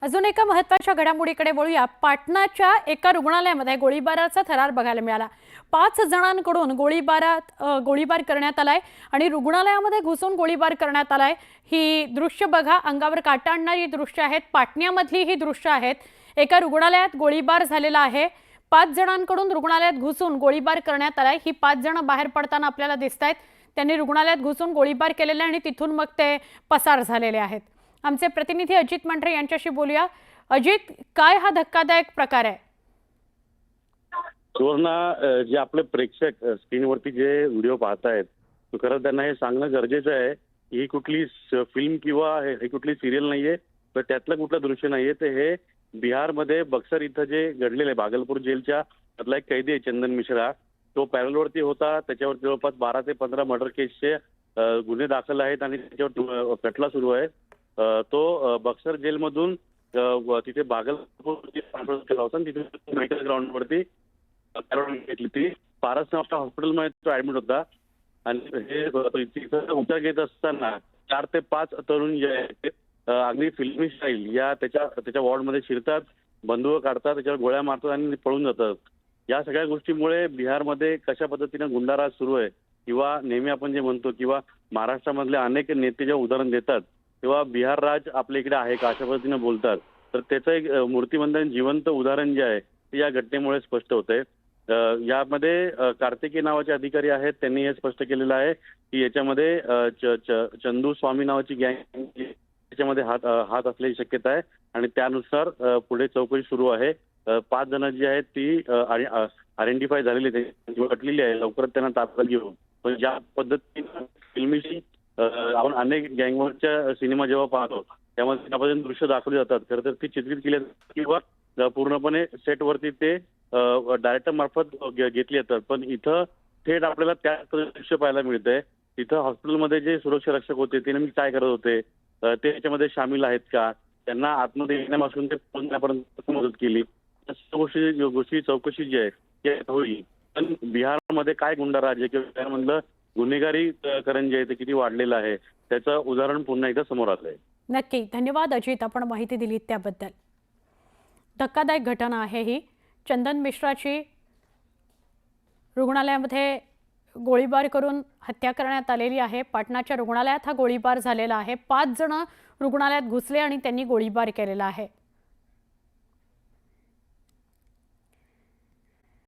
अजून एका महत्त्वाच्या घडामोडीकडे वळूया। पाटणाच्या एका रुग्णालयामध्ये गोळीबाराचा थरार बघायला मिळाला। 5 जणांकडून गोळीबार करण्यात आलाय आणि रुग्णालयामध्ये घुसून गोळीबार करण्यात आलाय। ही दृश्य बघा, अंगावर काटा आणणारी दृश्य आहेत। पाटण्यामधली ही दृश्य आहेत। एका रुग्णालयात गोळीबार झालेला आहे। 5 जणांकडून रुग्णालयात घुसून गोळीबार करण्यात आलाय। ही 5 जण बाहेर पडताना आपल्याला दिसतायत। त्यांनी रुग्णालयात घुसून गोळीबार केलेला आणि तिथून मग ते पसार झालेले आहेत। आमचे प्रतिनिधी अजित मंडरे यांच्याशी बोलूया। अजित, काय हा धक्कादायक प्रकार आहे? सुवर्णा, जे आपले प्रेक्षक स्क्रीनवरती जे व्हिडिओ पाहतायत, तो खरं त्यांना हे सांगणं गरजेचं आहे की ही कुठली फिल्म किंवा ही कुठली सिरियल नाहीये, तर त्यातलं कुठलं दृश्य नाहीये। तर हे बिहारमध्ये बक्सर इथं जे घडलेलं आहे, भागलपूर जेलच्या मधला एक कैदी आहे चंदन मिश्रा। तो पॅरोलवरती होता। त्याच्यावर जवळपास 12 ते 15 मर्डर केसचे गुन्हे दाखल आहेत आणि त्याच्यावर खटला सुरू आहे। तो बक्सर जेलमधून तिथे भागलपूर केला होता आणि तिथे मेडिकल ग्राउंडवरती घेतली ती पारस नावाच्या हॉस्पिटलमध्ये तो ऍडमिट होता। आणि हे तिथं उपचार घेत असताना 4 ते 5 तरुण जे आहेत अगदी फिल्मी स्टाईल या त्याच्या वॉर्डमध्ये शिरतात, बंदूक काढतात, त्याच्यावर गोळ्या मारतात आणि पळून जातात। या सगळ्या गोष्टीमुळे बिहारमध्ये कशा पद्धतीने गुंडाराज सुरू आहे किंवा नेहमी आपण जे म्हणतो किंवा महाराष्ट्रामधले अनेक नेते जेव्हा उदाहरण देतात तेव्हा बिहार राज आपल्या इकडे आहे का अशा पद्धतीने बोलतात। तर त्याचं एक मूर्तिमंत जिवंत उदाहरण जे आहे ते या घटनेमुळे स्पष्ट होतंय। यामध्ये कार्तिकी नावाचे अधिकारी आहेत, त्यांनी हे स्पष्ट केलेलं आहे की याच्यामध्ये चंदू स्वामी नावाची गँग त्याच्यामध्ये हात असल्याची शक्यता आहे आणि त्यानुसार पुढे चौकशी सुरू आहे। 5 जण जी आहेत ती आयडेंटिफाय झालेली अटलेली आहे, लवकरच त्यांना ताब्यात घेऊ। पण ज्या पद्धतीने फिल्मीशी आपण अनेक गँगवरच्या सिनेमा जेव्हा पाहतो त्यामध्ये त्या पद्धतीने दृश्य दाखवली जातात, खरं तर ती चित्रित केली किंवा पूर्णपणे सेटवरती ते डायरेक्टर मार्फत घेतली जातात। पण इथं थेट आपल्याला त्या दृश्य पाहायला मिळतंय। तिथं हॉस्पिटलमध्ये जे सुरक्षा रक्षक होते ते नेमके काय करत होते, ते याच्यामध्ये सामील आहेत का, त्यांना आतमध्ये येण्यापासून ते पोहोचण्यापर्यंत मदत केली, गोष्टी चौकशी जी आहे ती होईल। पण बिहारमध्ये काय गुंडाराज आहे किंवा बिहारमधलं गुन्हेगारीकरण जे आहे ते किती वाढलेलं आहे त्याचं उदाहरण पुन्हा एकदा समोर आलंय। नक्की, धन्यवाद अजित, आपण माहिती दिली त्याबद्दल। धक्कादायक घटना आहे ही। चंदन मिश्राची रुग्णालयामध्ये गोळीबार करून हत्या करण्यात आलेली आहे। पाटणाच्या रुग्णालयात हा गोळीबार झालेला आहे। 5 जण रुग्णालयात घुसले आणि त्यांनी गोळीबार केलेला आहे।